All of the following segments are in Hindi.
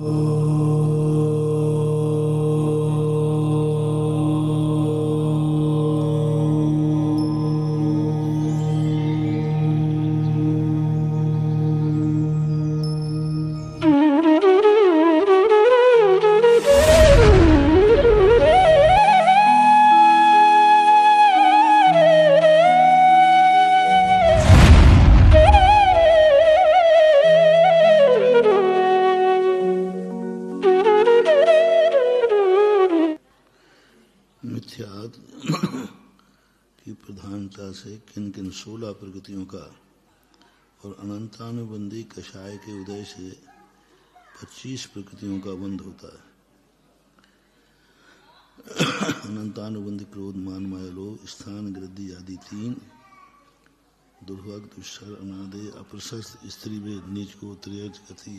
की प्रधानता से किन किन 16 प्रकृतियों का और अनंतानुबंधी कषाय के उदय से 25 प्रकृतियों का बंध होता है। अनंतानुबंधी क्रोध मान माया लोभ स्थान गृद्धि आदि 3 दुर्भग दुष्सर अनादे अप्रशस्त स्त्री वेद नीच को त्रयज गति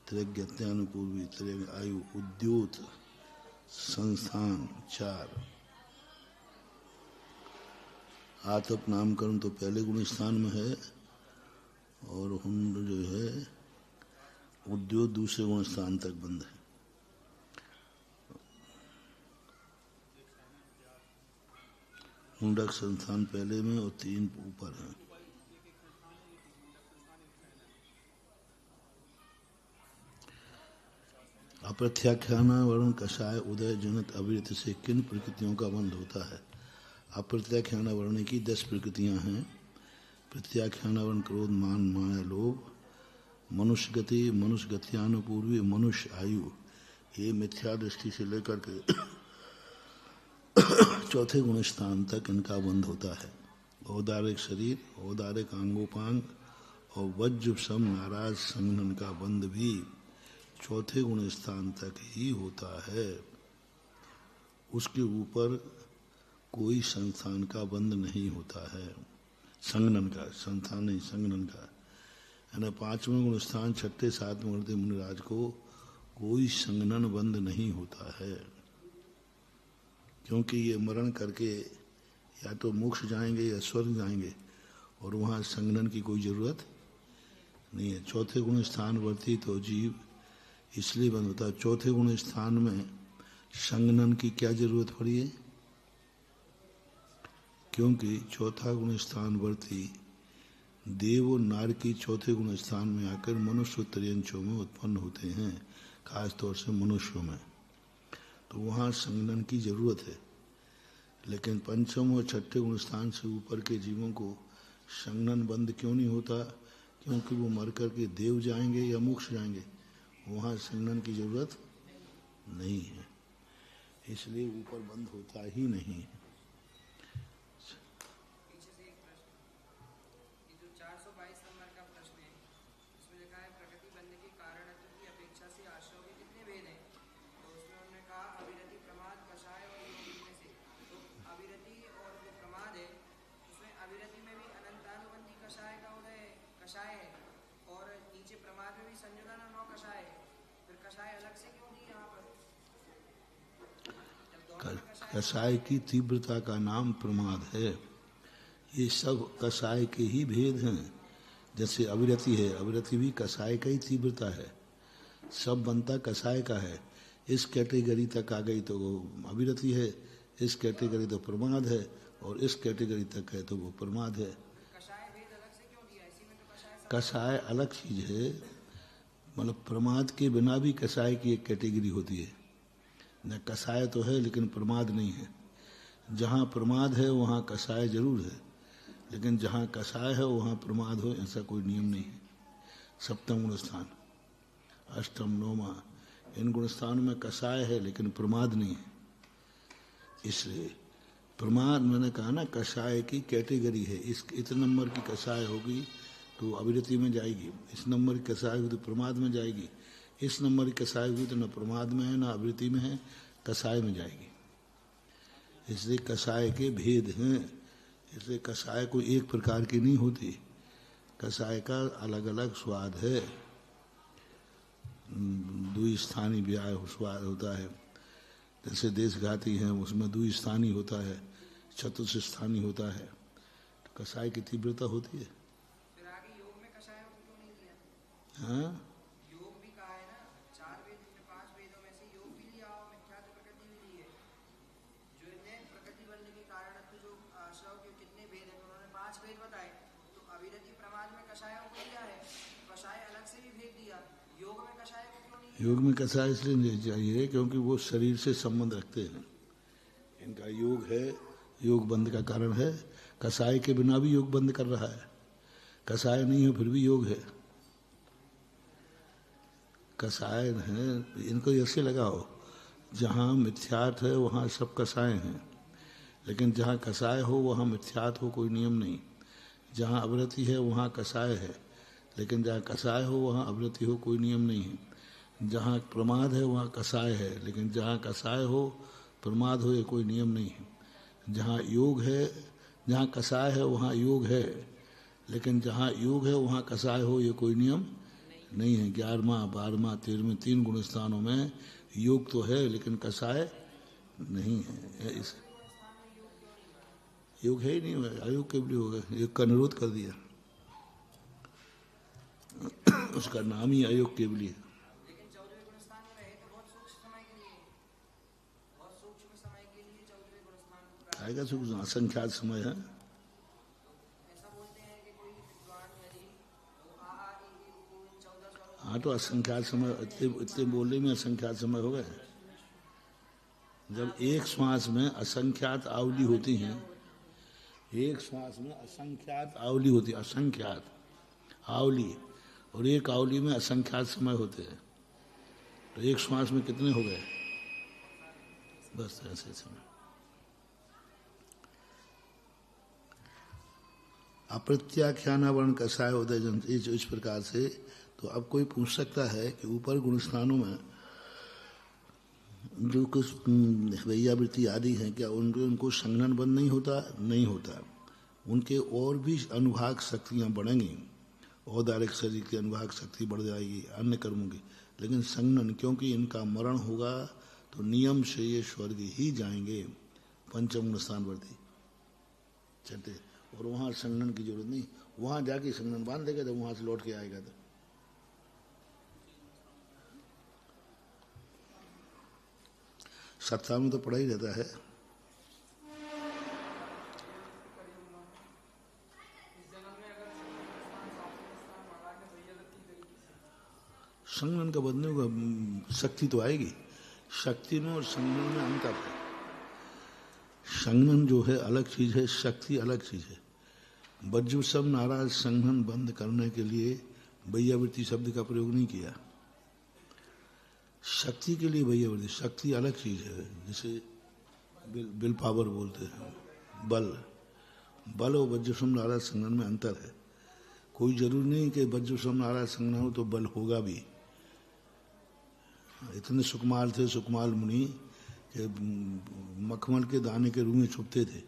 त्रयज्ञानुपूर्वी त्रय आयु उद्योत संस्थान 4 आतप नामकरण तो पहले गुण स्थान में है और हुंड जो है उद्योग दूसरे गुण स्थान तक बंद है। हुंडक संस्थान पहले में और 3 ऊपर है। अप्रत्याख्याना वर्ण कषाय उदय जनत अविरत से किन प्रकृतियों का बंध होता है। अप्रत्याख्याना वर्ण की 10 प्रकृतियां हैं। प्रत्याख्याना वर्ण क्रोध मान माया लोभ मनुष्य गति मनुष्य गत्यानुपूर्वी मनुष्य आयु ये मिथ्या दृष्टि से लेकर के चौथे गुण स्थान तक इनका बंध होता है। औदारिक शरीर औदारिक अंगोपांग और वज्र सम नाराज संघन का बंध भी चौथे गुण स्थान तक ही होता है। उसके ऊपर कोई संस्थान का बंध नहीं होता है। संगनन का संस्थान नहीं संगनन का यानी 5वें गुण स्थान 6ठे 7वें गुण मुनिराज को कोई संगनन बंध नहीं होता है, क्योंकि ये मरण करके या तो मोक्ष जाएंगे या स्वर्ग जाएंगे और वहाँ संगनन की कोई जरूरत नहीं है। चौथे गुण स्थान वर्ती तो जीव इसलिए बंद होता है। चौथे गुण स्थान में संगनन की क्या जरूरत पड़ी है, क्योंकि चौथा गुण स्थान वर्ती देव और नार की चौथे गुण स्थान में आकर मनुष्य त्रयंचों में उत्पन्न होते हैं, खास तौर से मनुष्यों में, तो वहाँ संगनन की जरूरत है। लेकिन पंचम और 6ठे गुण स्थान से ऊपर के जीवों को संगनन बंद क्यों नहीं होता, क्योंकि वो मर कर के देव जाएंगे या मोक्ष जाएंगे, वहाँ संगनन की जरूरत नहीं है, इसलिए ऊपर बंद होता ही नहीं है। कषाय की तीव्रता का नाम प्रमाद है। ये सब कषाय के ही भेद हैं। जैसे अविरति है, अविरति भी कषाय का ही तीव्रता है। सब बनता कषाय का है। इस कैटेगरी तक आ गई तो वो अविरति है, इस कैटेगरी तो प्रमाद है, और इस कैटेगरी तक है तो वो प्रमाद है। कषाय अलग चीज है, मतलब प्रमाद के बिना भी कषाय की एक कैटेगरी होती है। न कषाय तो है लेकिन प्रमाद नहीं है। जहाँ प्रमाद है वहाँ कषाय जरूर है, लेकिन जहाँ कषाय है वहाँ प्रमाद हो ऐसा कोई नियम नहीं है। सप्तम गुण स्थान, अष्टम नौमा, इन गुण स्थान में कषाय है लेकिन प्रमाद नहीं है। इसलिए प्रमाद मैंने कहा ना कषाय की कैटेगरी है। इस इतने नंबर की कषाय होगी तो अविरति में जाएगी, इस नंबर की कषाय होगी तो प्रमाद में जाएगी, इस नंबर की कषाय हुई तो न प्रमाद में है न अवृत्ति में है, कषाय में जाएगी। इसलिए कषाय के भेद हैं। इसलिए कषाय कोई एक प्रकार की नहीं होती, कषाय का अलग अलग स्वाद है। द्विस्थानी ब्याह स्वाद होता है, जैसे देशघाती हैं उसमें द्विस्थानी होता है, चतुष्स्थानी होता है, तो कषाय की तीव्रता होती है। हाँ भेद बताए। तो अविरति प्रमाद में कषायों को दिया है, कषाय अलग से भी भेद दिया, योग में कषाय को क्यों नहीं? योग में कषाय इसलिए नहीं चाहिए क्योंकि वो शरीर से संबंध रखते हैं। इनका योग है, योग बंद का कारण है। कषाय के बिना भी योग बंद कर रहा है, कषाय नहीं है फिर भी योग है। कषाय है, इनको ऐसे लगाओ, जहाँ मिथ्यार्थ है वहाँ सब कषाय हैं, लेकिन जहाँ कषाय हो वहाँ मिथ्यार्थ हो कोई नियम नहीं। जहाँ अवृत्ति है वहाँ कषाय है, लेकिन जहाँ कषाय हो वहाँ अवृत्ति हो कोई नियम नहीं है। जहाँ प्रमाद है वहाँ कषाय है, लेकिन जहाँ कषाय हो प्रमाद हो ये कोई नियम नहीं है। जहाँ योग है, जहाँ कषाय है वहाँ योग है, लेकिन जहाँ योग है वहाँ कषाय हो ये कोई नियम नहीं है। 11वां 12वां 13वें 3 गुण स्थानों में योग तो है लेकिन कषाय नहीं है। इस योग है ही नहीं, अयोग के लिए होगा, योग का निरोध कर दिया। उसका नाम ही अयोग के लिए। लेकिन 14वें गुणस्थान में रहे तो बहुत सूक्ष्म समय के लिए, बहुत सूक्ष्म समय के लिए 14वें गुणस्थान आएगा सूक्ष्म असंख्यात समय है। ऐसा बोलते हैं कि कोई विद्वान यदि वो आ को 14 स्वरूप। हाँ तो असंख्यात समय, इतने बोलने में असंख्यात समय हो गए। जब एक श्वास में असंख्यात आवली होती हैं, एक श्वास में असंख्यात आवली होती है, असंख्यात आवली, और एक आवली में असंख्यात समय होते हैं, तो एक श्वास में कितने हो गए? बस ऐसे समय। अप्रत्याख्यानावरण कषाय उदय जन इस प्रकार से। तो अब कोई पूछ सकता है कि ऊपर गुणस्थानों में जो कुछ वैयावृत्ति आदि हैं, क्या उनको संघनन बंद नहीं होता? नहीं होता। उनके और भी अनुभाग शक्तियाँ बढ़ेंगी, औदारिक शरीर की अनुभाग शक्ति बढ़ जाएगी अन्य कर्मों की, लेकिन संघनन, क्योंकि इनका मरण होगा तो नियम से ये स्वर्ग ही जाएंगे, पंचम गुण स्थानवर्ती छठे, और वहाँ संघनन की जरूरत नहीं। वहाँ जाके संघनन बांध देगा जब वहाँ से लौट के आएगा तो। सत्ता में तो पड़ा ही रहता है। संघनन का बदलने का शक्ति तो आएगी। शक्ति में और संघनन में अंतर है। संघनन जो है अलग चीज है, शक्ति अलग चीज है। वज्रसम नाराज संघनन बंद करने के लिए वैयावृत्ति शब्द का प्रयोग नहीं किया। शक्ति के लिए वैयावृत्ति, शक्ति अलग चीज है, जिसे विल पावर बोलते हैं, बल। बल और वज्रसम नाराज संघनन में अंतर है। कोई जरूरी नहीं कि वज्रसम नाराज संघनन हो तो बल होगा भी। इतने सुकुमार थे सुकुमार मुनि कि मखमल के दाने के रूप में छुपते थे।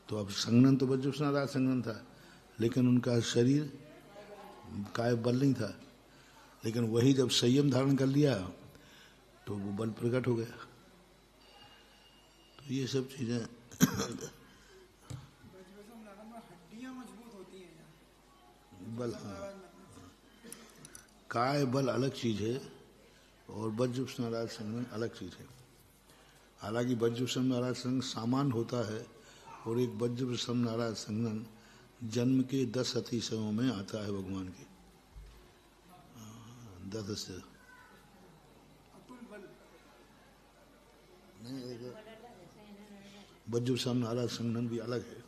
तो अब संघनन तो वज्रसम नाराज संघनन था, लेकिन उनका शरीर काय बल नहीं था। लेकिन वही जब संयम धारण कर लिया तो वो बल प्रकट हो गया। तो ये सब चीजें हड्डियां मजबूत होती हैं बल, हाँ, काय बल अलग चीज है और वज्रसम नाराज संघनन अलग चीज है। हालांकि वज्रसम नाराज संघनन सामान्य होता है और एक वज्रसम नाराज संघनन जन्म के 10 अतिशयों में आता है भगवान के 10 से नहीं। वज्रसम नाराज संघनन भी अलग है,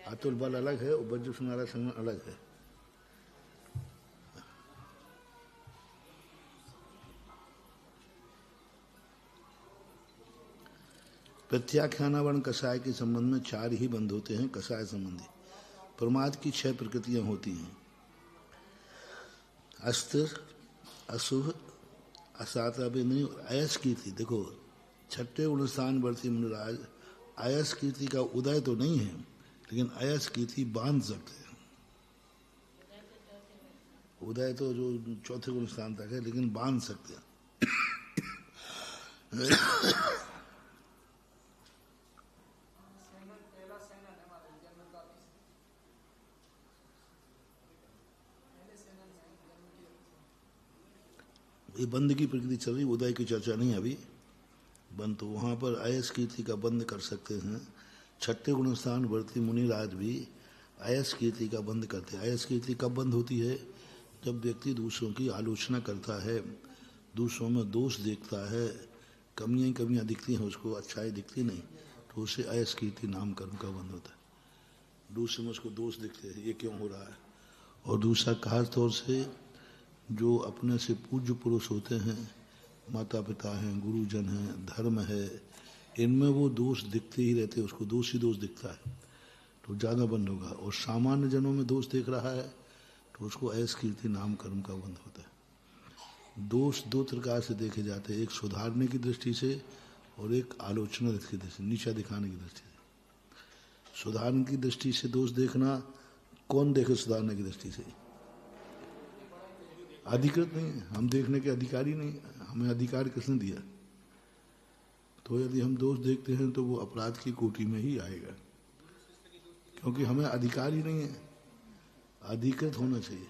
अतुल बल अलग है और वज्रसम नाराज संघनन अलग है। प्रत्याख्यानावरण कषाय के संबंध में 4 ही बंध होते हैं कषाय संबंधी। प्रमाद की 6 प्रकृतियां होती हैं, अस्त्र, अशुभ, असाताभिनी और अयस कीर्ति। देखो 6ठे गुणस्थान वर्ती मुनिराज, अयस कीर्ति का उदय तो नहीं है, लेकिन अयस कीर्ति बांध सकते हैं। उदय तो जो 4थे गुणस्थान तक है, लेकिन बांध सकते हैं। ये बंद की प्रकृति चल रही, उदय की चर्चा नहीं अभी। बंद तो वहाँ पर अयस कीर्ति का बंद कर सकते हैं, छठे गुण स्थान वर्ती मुनिराज भी अयस कीर्ति का बंद करते हैं। अयस कीर्ति कब बंद होती है? जब व्यक्ति दूसरों की आलोचना करता है, दूसरों में दोष देखता है, कमियां कमियां दिखती हैं उसको, अच्छाई दिखती नहीं, तो उसे अयस कीर्ति नाम कर्म का बंद होता है। दूसरे में उसको दोष दिखते हैं, ये क्यों हो रहा है। और दूसरा खास तौर से जो अपने से पूज्य पुरुष होते हैं, माता पिता हैं, गुरुजन हैं, धर्म है, इनमें वो दोष दिखते ही रहते, उसको दोष ही दोष दिखता है, तो ज़्यादा बंद होगा। और सामान्य जनों में दोष देख रहा है तो उसको अयस कीर्ति नाम कर्म का बंद होता है। दोष दो प्रकार से देखे जाते हैं, एक सुधारने की दृष्टि से और एक आलोचना की दृष्टि से, नीचा दिखाने की दृष्टि से। सुधारने की दृष्टि से दोष देखना, कौन देखे सुधारने की दृष्टि से? अधिकृत नहीं, हम देखने के अधिकारी नहीं, हमें अधिकार किसने दिया? तो यदि हम दोष देखते हैं तो वो अपराध की कोटि में ही आएगा, क्योंकि हमें अधिकार ही नहीं है, अधिकृत होना चाहिए।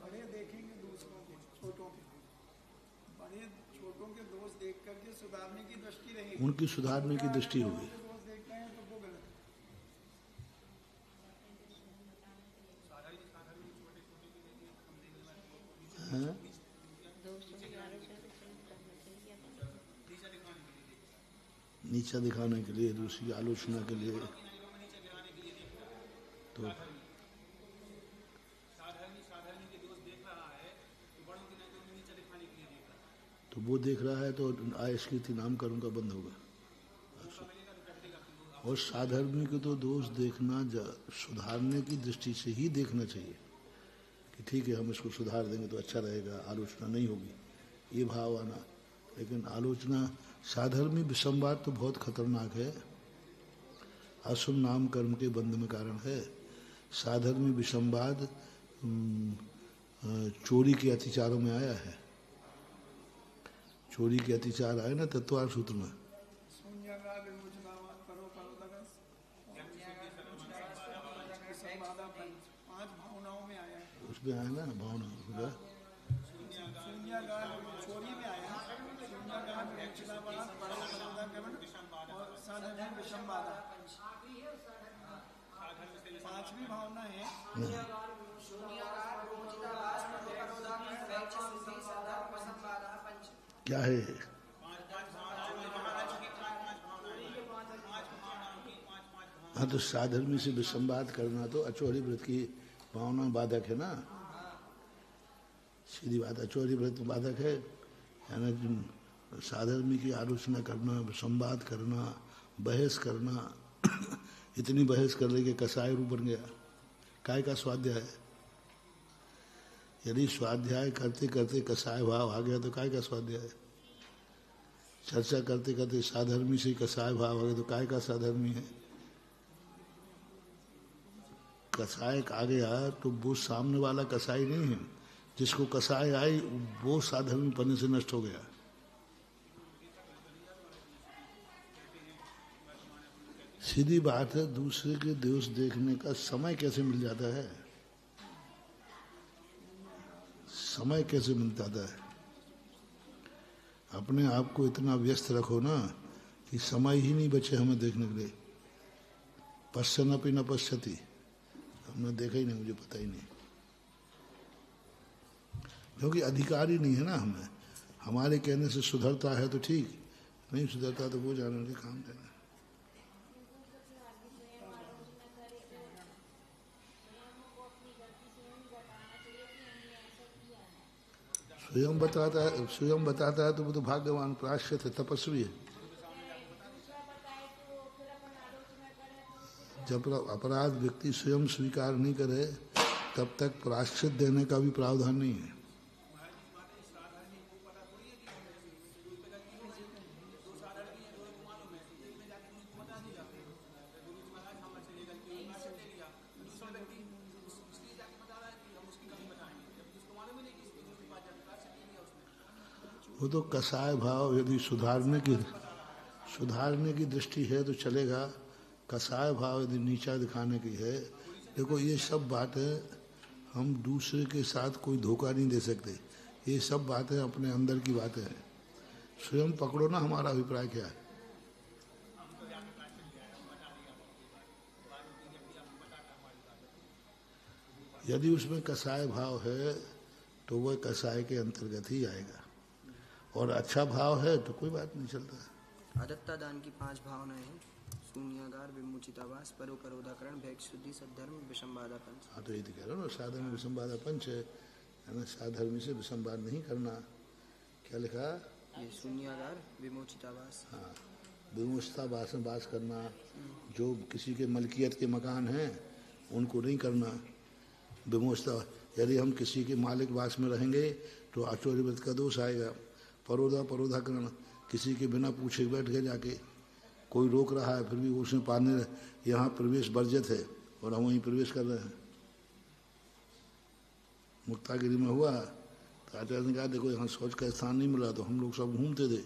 बड़े देखेंगे दूसरों के, छोटों के, बड़े छोटों के दोष देख करके सुधारने की दृष्टि रहेगी, उनकी सुधारने की दृष्टि होगी। दोष देखते हैं तो वो गलत है। नीचा दिखाने के लिए, दूसरी आलोचना के लिए, तो वो देख रहा है तो आयस कीर्ति नाम कर्म का बंद होगा। और साधर्मी को तो दोष देखना सुधारने की दृष्टि से ही देखना चाहिए कि ठीक है हम इसको सुधार देंगे तो अच्छा रहेगा, आलोचना नहीं होगी, ये भाव आना। लेकिन आलोचना, साधर्मी विसंवाद तो बहुत खतरनाक है, असुम नाम कर्म के बंध में कारण है। साधर्मी विसंवाद चोरी के अतिचारों में आया है। चोरी के अतिचार आए ना तत्वार सूत्र में, उसमें आया ना भावना, चोरी में आया, पांचवी भावना है। क्या है? हाँ, तो साधर्मी से विसंवाद करना तो अचौरी व्रत की भावना बाधक है ना, सीधी बात, अचौरी व्रत बाधक है। यानी साधर्मी की आलोचना करना, संवाद करना, बहस करना इतनी बहस कर ले कि कसाय रूप बन गया। काय का स्वाध्याय? यदि स्वाध्याय करते करते कसाय भाव आ गया तो काय का स्वाध्याय? चर्चा करते करते साधर्मी से कसाय भाव आ गया तो काय का साधर्मी है? कसाय आ गया तो वो सामने वाला कसाई नहीं है, जिसको कसाय आई वो साधर्मी पन्ने से नष्ट हो गया। सीधी बात है, दूसरे के दोष देखने का समय कैसे मिल जाता है? समय कैसे मिल जाता है? अपने आप को इतना व्यस्त रखो ना कि समय ही नहीं बचे हमें देखने के लिए। पश्यन्नपि न पश्यति, हमने देखा ही नहीं, मुझे पता ही नहीं, क्योंकि अधिकार ही नहीं है ना हमें। हमारे कहने से सुधरता है तो ठीक, नहीं सुधरता तो वो जाने के काम देना। स्वयं बताता है तो वो तो भाग्यवान, प्रायश्चित है, तपस्वी है। जब अपराध व्यक्ति स्वयं स्वीकार नहीं करे तब तक प्रायश्चित देने का भी प्रावधान नहीं है। वो तो कसाय भाव यदि सुधारने की दृष्टि है तो चलेगा। कसाय भाव यदि नीचा दिखाने की है, देखो ये सब बात है, हम दूसरे के साथ कोई धोखा नहीं दे सकते। ये सब बातें अपने अंदर की बातें हैं। स्वयं पकड़ो ना हमारा अभिप्राय क्या है। यदि उसमें कसाय भाव है तो वह कसाय के अंतर्गत ही आएगा, और अच्छा भाव है तो कोई बात नहीं चलता। अदत्ता दान की 5 भावनाएं हैं: शून्यागार, विमुचितावास, परोपरोधाकरण, भैक्ष शुद्धि, सद्धर्म, विषमबाधा पंच। हाँ तो ये तो कह रहा हूँ ना, साधर्म विषमबाधा पंच है ना। साधर्मी से विषमबाध नहीं करना। क्या लिखा? ये शून्यागार, विमुचितावास। हाँ, विमुचितावास में वास करना। जो किसी के मलकियत के मकान हैं उनको नहीं करना। विमुचिता, यदि हम किसी के मालिक वास में रहेंगे तो आचौर्य व्रत का दोष आएगा। परोधाकरण, किसी के बिना पूछे बैठ गए जाके, कोई रोक रहा है फिर भी उसने पाने, यहाँ प्रवेश वर्जित है और हम वहीं प्रवेश कर रहे हैं। मुक्तागिरी में हुआ तो आचार्य ने कहा देखो यहाँ शौच का स्थान नहीं मिला, तो हम लोग सब घूमते थे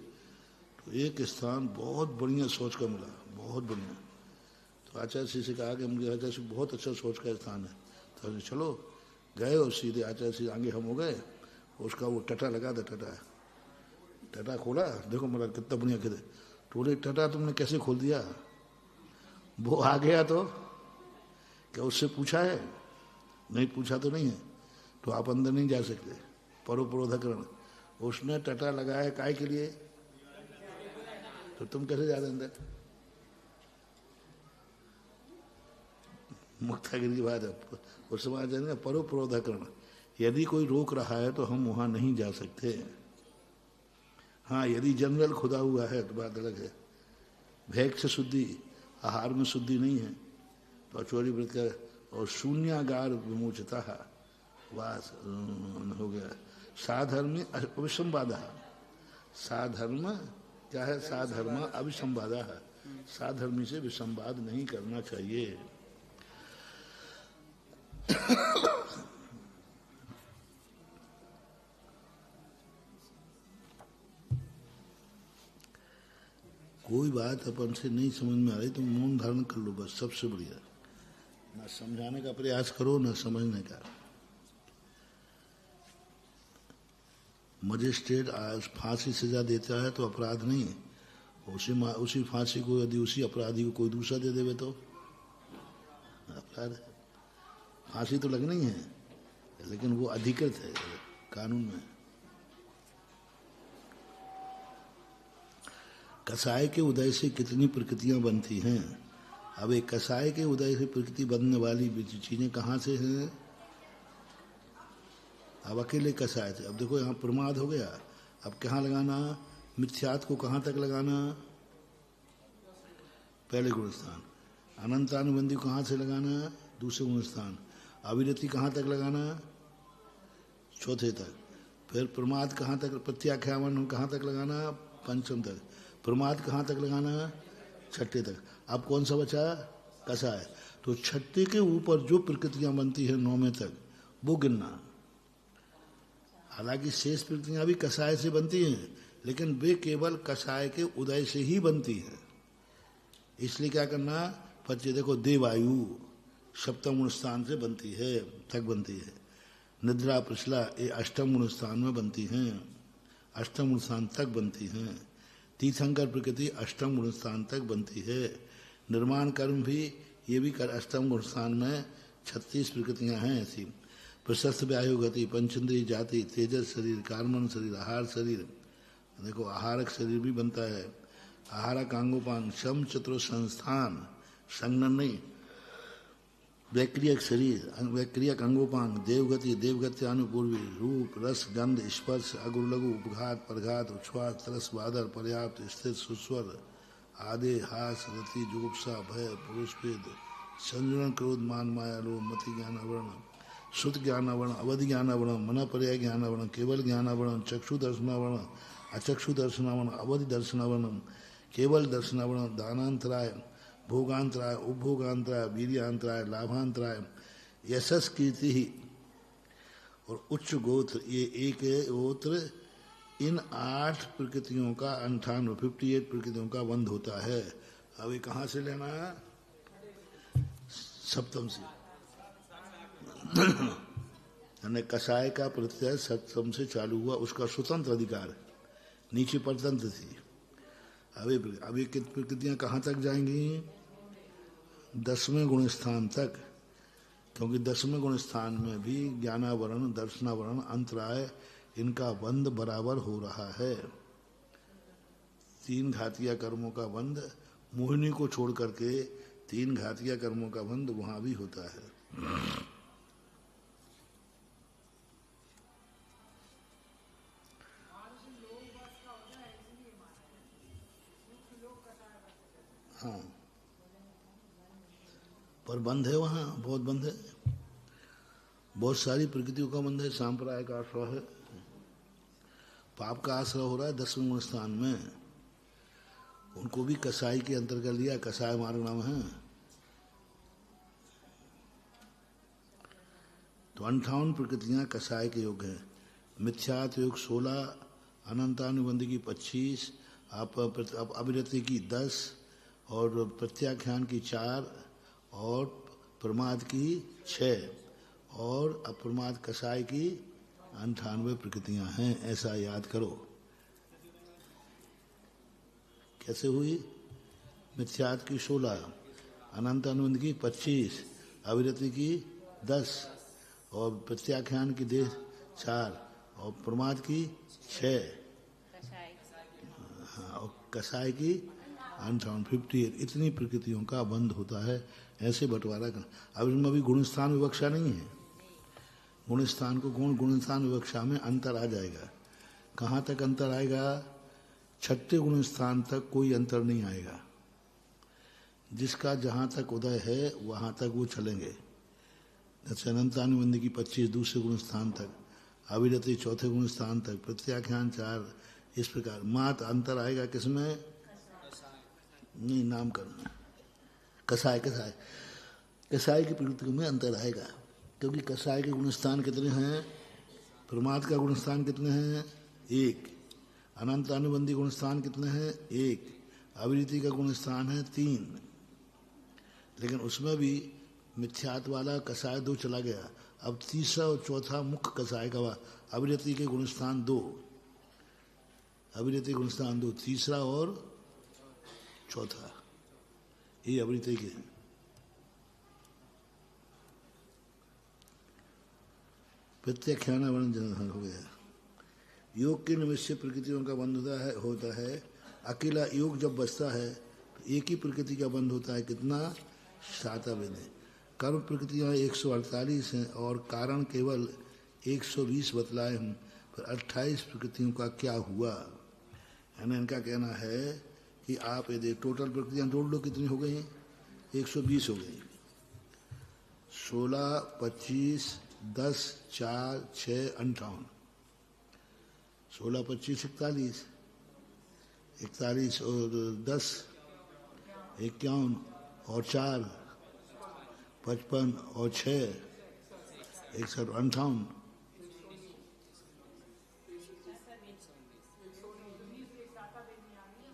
तो एक स्थान बहुत बढ़िया शौच का मिला, बहुत बढ़िया। तो आचार्य श्री से कहा कि मुझे आचार्य से बहुत अच्छा शौच का स्थान है। तो चलो गए और सीधे आचार्य से आगे हम हो गए। उसका वो टटा लगा था, टटा खोला, देखो मेरा कितना बढ़िया खेल। तो बोले टटा तुमने कैसे खोल दिया? वो आ गया तो क्या उससे पूछा है? नहीं पूछा तो नहीं है, तो आप अंदर नहीं जा सकते। परोपरोधकरण, उसने टटा लगाया काय के लिए, तो तुम कैसे जा रहे अंदर? मुक्तागिरी की बात है। उस समय जाने परोपरोधकरण, यदि कोई रोक रहा है तो हम वहां नहीं जा सकते। हाँ, यदि जनरल खुदा हुआ है तो बात अलग है। भैक्ष शुद्धि, आहार में शुद्धि नहीं है तो आचौर्य व्रत का। और शून्यागार विमोचता वास हो गया। साधर्म अविसंबाधा, साधर्म क्या है? साधर्म अविसंबाधा है। साधर्मी से विसंवाद नहीं करना चाहिए। कोई बात अपन से नहीं समझ में आ रही तो मौन धारण कर लो, बस सबसे बढ़िया। ना समझाने का प्रयास करो ना समझने का। मजिस्ट्रेट फांसी सजा देता है तो अपराध नहीं, उसी फांसी को यदि उसी अपराधी को कोई दूसरा दे देवे तो अपराध है। फांसी तो लगनी है लेकिन वो अधिकृत है कानून में। कसाय के उदय से कितनी प्रकृतियां बनती हैं? अब एक कसाय के उदय से प्रकृति बनने वाली चीजें कहाँ से हैं? अब अकेले कसाय थे। अब देखो यहाँ प्रमाद हो गया, अब कहाँ लगाना? मिथ्यात को कहाँ तक लगाना? पहले गुणस्थान। अनंतानुबंधी कहाँ से लगाना? दूसरे गुणस्थान। अविरति कहाँ तक लगाना? चौथे तक। फिर प्रमाद कहाँ तक? प्रत्याख्यावन कहाँ तक लगाना? पंचम तक। प्रमाद कहाँ तक लगाना? छठे तक। अब कौन सा बचा? कसाय। तो छठे के ऊपर जो प्रकृतियां बनती है नौवें तक वो गिनना। हालांकि शेष प्रकृतियां भी कसाय से बनती हैं लेकिन वे केवल कसाय के उदय से ही बनती हैं। इसलिए क्या करना? बच्चे देखो, देवायु सप्तम गुण स्थान से बनती है, तक बनती है। निद्रा प्रसला ये अष्टम गुण स्थान में बनती हैं, अष्टम गुण स्थान तक बनती हैं। तीर्थंकर प्रकृति अष्टम गुण स्थान तक बनती है। निर्माण कर्म भी ये भी कर अष्टम गुण स्थान में 36 प्रकृतियां हैं ऐसी। प्रशस्त व्यायु गति, पंचेंद्रिय जाति, तेजस शरीर, कार्मन शरीर, आहार शरीर। देखो आहारक शरीर भी बनता है। आहारक अंगोपांग, शम चतुर संस्थान, संगन नहीं, वैक्रियक शरीर, वैक्रियक अंगोपांग, देवगति, देवगत्यानुपूर्वी, रूप रस गंध स्पर्श, अगुर लघु, उपघात परघात, उच्छ्वास तरस बादर, पर्याप्त स्थित सुस्वर, आदे हास रति जुगुप्सा भय पुरुषभेद, संजुन क्रोध मान माया लोभ मति ज्ञान आवरण, शुद्ध ज्ञान आवरण, अवधि ज्ञान आवरण, मन पर्याय ज्ञान आवरण, केवल ज्ञान आवरण, चक्षु दर्शनावरण, अचक्षु दर्शनावरण, अवधि दर्शनावरण, केवल दर्शनावरण, दानांतराय, भोगांतराय, उपभोगांतराय, वीर्यांतराय, लाभांतराय, यशस कीर्ति ही और उच्च गोत्र, ये एक गोत्र। इन 8 प्रकृतियों का 58 प्रकृतियों का बंध होता है। अब ये कहाँ से लेना है? सप्तम से। मैंने कसाय का प्रत्यय सत्सम से चालू हुआ, उसका स्वतंत्र अधिकार है, नीचे परतंत्र थी। अभी प्रकृतियां कहाँ तक जाएंगी? 10वें गुण स्थान तक, क्योंकि 10वें गुण स्थान में भी ज्ञानावरण दर्शनावरण अंतराय इनका बंध बराबर हो रहा है। 3 घातीय कर्मों का बंध मोहिनी को छोड़ करके 3 घातीय कर्मों का बंध वहां भी होता है। हाँ, पर बंध है वहां, बहुत बंध है, बहुत सारी प्रकृतियों का बंध है। सांप्रदाय का आश्रय है, पाप का आश्रय हो रहा है 10वें गुण स्थान में। उनको भी कसाई के अंतर्गत लिया, कसाय मार्ग नाम है। तो 58 प्रकृतियां कसाय के योग है। मिथ्यात योग 16, अनंतानुबंध की 25, अविरति की 10 और प्रत्याख्यान की 4 और प्रमाद की 6 और अप्रमाद कसाय की 98 प्रकृतियां हैं। ऐसा याद करो। कैसे हुई? मिथ्यात की 16, अनंत अनुबंध की 25, अविरति की 10 और प्रत्याख्यान की 4 और प्रमाद की 6, हाँ, और कसाय की 58 इतनी प्रकृतियों का बंध होता है। ऐसे बंटवारा करना। अब इसमें अभी गुणस्थान विवक्षा नहीं है। गुणस्थान को गुणस्थान विवक्षा में अंतर आ जाएगा। कहाँ तक अंतर आएगा? 6ठे गुण स्थान तक कोई अंतर नहीं आएगा। जिसका जहाँ तक उदय है वहाँ तक वो चलेंगे। जैसे अनंतानुबंध की 25 दूसरे गुण स्थान तक, अविरति 4थे गुण स्थान तक, प्रत्याख्यान 4, इस प्रकार मात अंतर आएगा। किसमें? नहीं, नाम करना। कसाय की प्रकृति में अंतर आएगा, क्योंकि कसाय के गुणस्थान कितने हैं? प्रमाद का गुणस्थान कितने हैं? 1। अनंत अनुबंधी गुणस्थान कितने हैं? 1। अविरति का गुणस्थान है 3। लेकिन उसमें भी मिथ्यात वाला कसाय 2 चला गया। अब तीसरा और चौथा मुख्य कसाय का अविरति के गुणस्थान 2, अविरति गुणस्थान 2, तीसरा और चौथा ये अविरति के हैं। प्रत्याख्यान वर्ण हो गया। योग के निमित्त से प्रकृतियों का बंध होता है। अकेला योग जब बचता है तो एक ही प्रकृति का बंध होता है। कितना? 7 है। कर्म प्रकृतियां 148 हैं और कारण केवल 120 बतलाए हैं। पर 28 प्रकृतियों का क्या हुआ? यानी इनका कहना है कि आप यदि टोटल प्रकृतियां जोड़ लो, कितनी हो गई? 120 हो गई। 16, 25, 10, 4, 6, 58, 16, 25, 41, 41 और 10, 51 और 4, 55 और 6, 61, 58,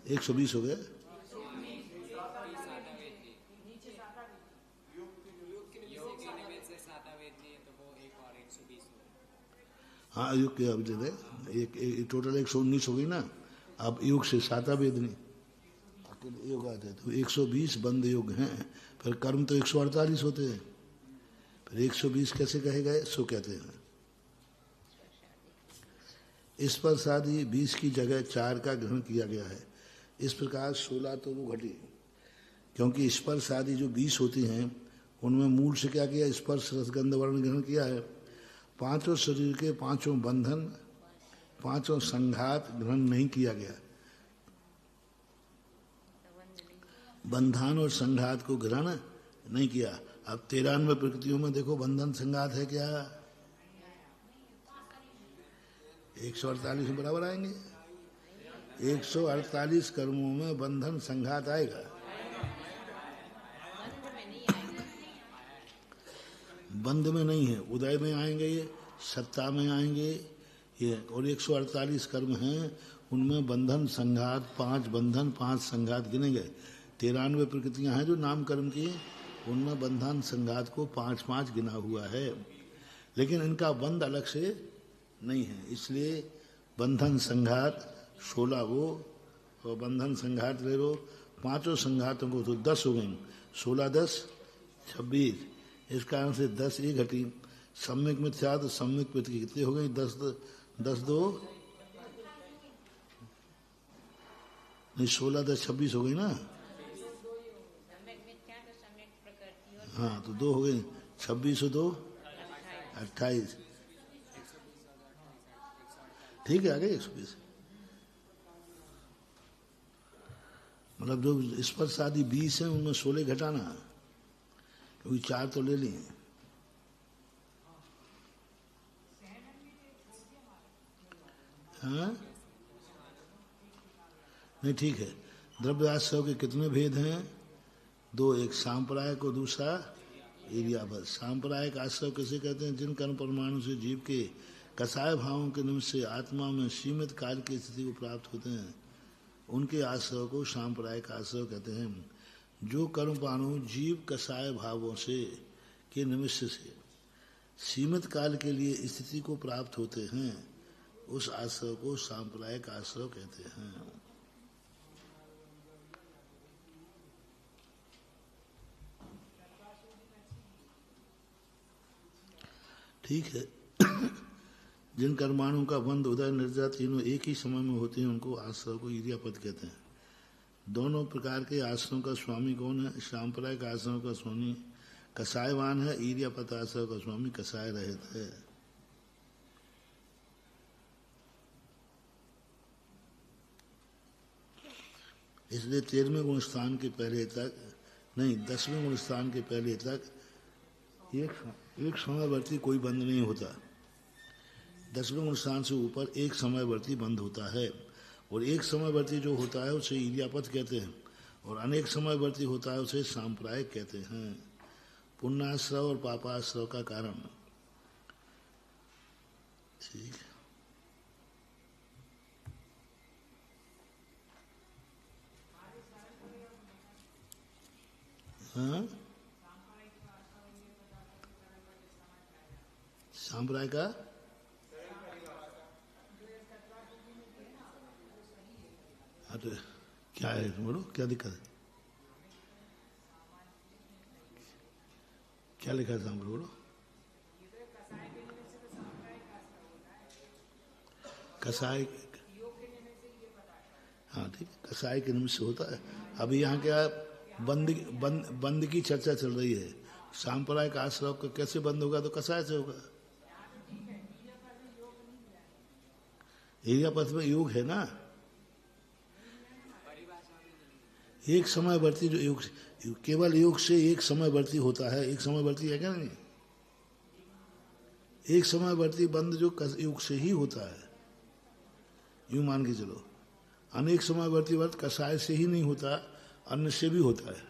120 हो गए। हाँ, युग के अब दे दे, एक टोटल 119 हो गई ना। अब युग से 7 वेदनी योग आते तो 120 बंद योग हैं। फिर कर्म तो 148 होते हैं। फिर 120 कैसे कहे गए? सो कहते हैं। इस पर शादी 20 की जगह 4 का ग्रहण किया गया है। इस प्रकार 16 तो वो घटी, क्योंकि स्पर्श आदि जो 20 होती हैं उनमें मूल से क्या किया? स्पर्श रसगंध वर्ण ग्रहण किया है। 5 शरीर के 5 बंधन, 5 संघात ग्रहण नहीं किया गया। बंधन और संघात को ग्रहण नहीं किया। अब 93 प्रकृतियों में देखो बंधन संघात है क्या? 148 में बराबर आएंगे। 148 कर्मों में बंधन संघात आएगा। बंध में नहीं है, उदय में आएंगे, ये सत्ता में आएंगे ये। और 148 कर्म हैं, उनमें बंधन संघात 5 बंधन 5 संघात गिने गए। 93 प्रकृतियां हैं जो नाम कर्म की, उनमें बंधन संघात को 5-5 गिना हुआ है। लेकिन इनका बंध अलग से नहीं है, इसलिए बंधन संघात 16 वो और बंधन संघात ले लो, पांचों संघातों को तो 10 हो गई, 16 10 26, इस कारण से 10 एक घटी, सम्यक मिथ्या तो सम्यक मिथ्या कितनी हो गई, 10 10 2 नहीं 16 10 26 हो गई ना, हाँ तो 2 हो गई, 26 और 2 28, ठीक है आ गए 120। मतलब जो स्पर्श आदि 20 है उनमें 16 घटाना, क्योंकि 4 तो ले लिए। हाँ नहीं ठीक है, द्रव्याश्रव के कितने भेद हैं, 2, एक सांप्रदायिक और दूसरा इरियाबद्ध। सांप्रदायिक आश्रव किसे कहते हैं, जिन कर्म परमाणु से जीव के कसाय भावों के निमित्त से आत्मा में सीमित काल की स्थिति को प्राप्त होते हैं, उनके आश्रव को सांप्रदायिक आश्रव कहते हैं। जो कर्म परमाणु जीव कसाय भावों से के निमित्त से सीमित काल के लिए स्थिति को प्राप्त होते हैं, उस आश्रव को सांप्रदायिक आश्रव कहते हैं। ठीक है। जिन कर्माणुओं का बंध उदय निर्जा तीनों एक ही समय में होते हैं, उनको आश्रव को इरियापद कहते हैं। दोनों प्रकार के आश्रमों का स्वामी कौन है, सांप्रदायिक आश्रम का स्वामी कसायवान है, इरियापद आश्रम का स्वामी कसाय रहित है। इसलिए 13वें गुण स्थान के पहले तक नहीं, 10वें गुण स्थान के पहले तक एक समयवर्ती कोई बंध नहीं होता। 10वें गुण स्थान से ऊपर एक समयवर्ती बंध होता है, और एक समयवर्ती जो होता है उसे इरियापद कहते हैं, और अनेक समयवर्ती होता है उसे सांप्रदायिक कहते हैं। पुण्याश्रव और पापाश्रव का कारण, ठीक है। हाँ सांप्रदायिक का अरे क्या है, बोलो क्या दिक्कत है, क्या लिखा है सांप्रदायिक, बोलो। कसाय, हाँ ठीक है, कसाय के निमित्त से होता है। अभी यहाँ क्या बंद की चर्चा चल रही है, सांप्रदायिक आश्रव का कैसे बंद होगा, तो कसाय से होगा। इरियापद में योग है ना, एक समयवर्ती जो योग, केवल योग से एक समयवर्ती होता है, एक समयवर्ती है क्या नहीं, एक समयवर्ती बंद जो योग से ही होता है, यूं मान के चलो। अनेक समयवर्ती वर्त कसाय से ही नहीं होता, अन्य से भी होता है।